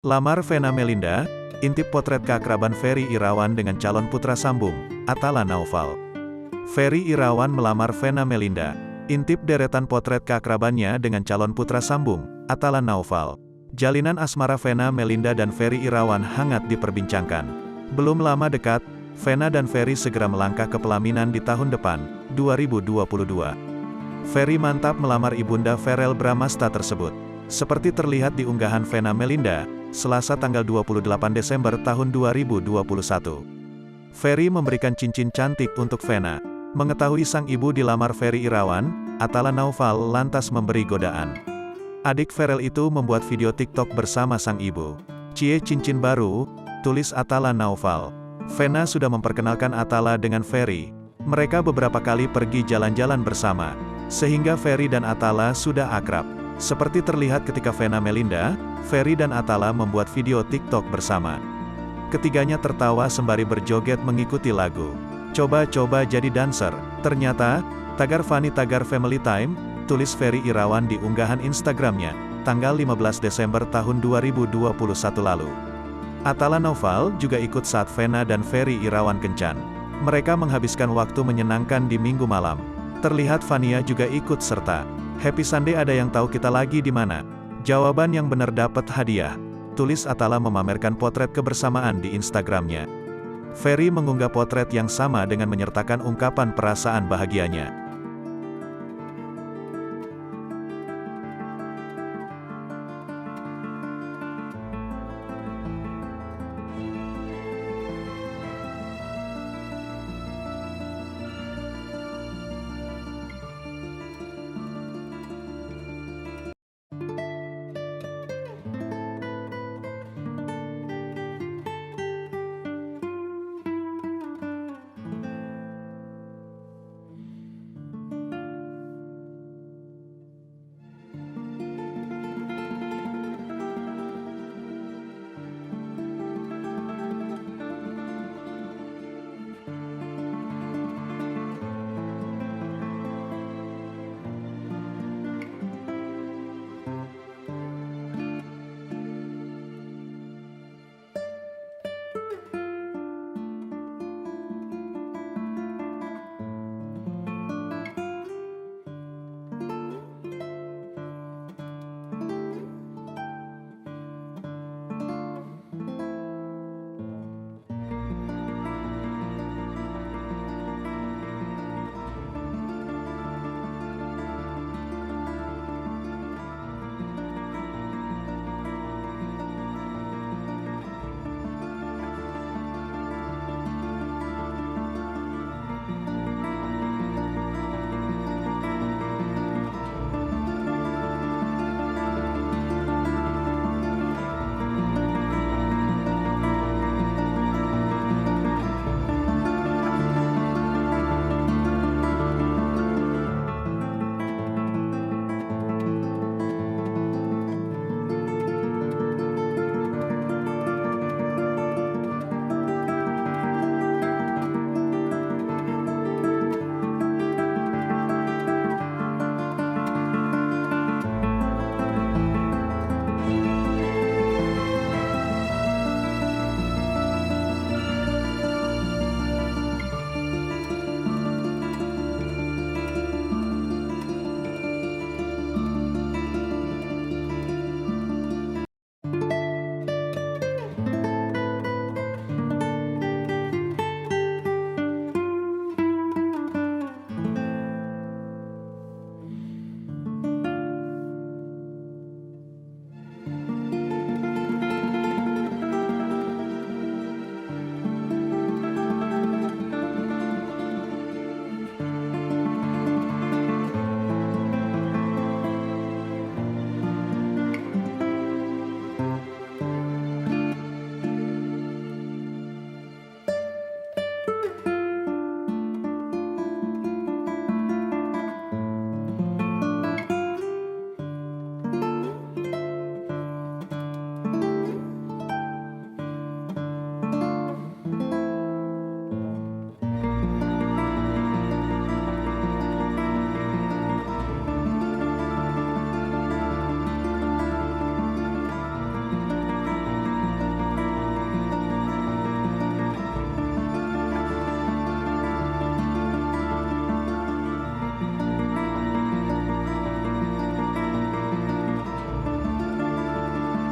Lamar Vena Melinda, intip potret keakraban Ferry Irawan dengan calon putra sambung, Atala Naufal. Ferry Irawan melamar Vena Melinda, intip deretan potret keakrabannya dengan calon putra sambung, Atala Naufal. Jalinan asmara Vena Melinda dan Ferry Irawan hangat diperbincangkan. Belum lama dekat, Vena dan Ferry segera melangkah ke pelaminan di tahun depan, 2022. Ferry mantap melamar ibunda Verrell Bramasta tersebut. Seperti terlihat di unggahan Vena Melinda, Selasa tanggal 28 Desember tahun 2021. Ferry memberikan cincin cantik untuk Vena. Mengetahui sang ibu dilamar Ferry Irawan, Atala Naufal lantas memberi godaan. Adik Verrell itu membuat video TikTok bersama sang ibu. "Cie cincin baru," tulis Atala Naufal. Vena sudah memperkenalkan Atala dengan Ferry. Mereka beberapa kali pergi jalan-jalan bersama, sehingga Ferry dan Atala sudah akrab. Seperti terlihat ketika Vena Melinda, Ferry dan Atala membuat video TikTok bersama. Ketiganya tertawa sembari berjoget mengikuti lagu "Coba-coba jadi dancer." Ternyata, tagar Fanny tagar Family Time, tulis Ferry Irawan di unggahan Instagramnya, tanggal 15 Desember tahun 2021 lalu. Atala Naufal juga ikut saat Vena dan Ferry Irawan kencan. Mereka menghabiskan waktu menyenangkan di Minggu malam. Terlihat Fania juga ikut serta. "Happy Sunday, ada yang tahu kita lagi di mana? Jawaban yang benar dapat hadiah," tulis Atala memamerkan potret kebersamaan di Instagramnya. Ferry mengunggah potret yang sama dengan menyertakan ungkapan perasaan bahagianya.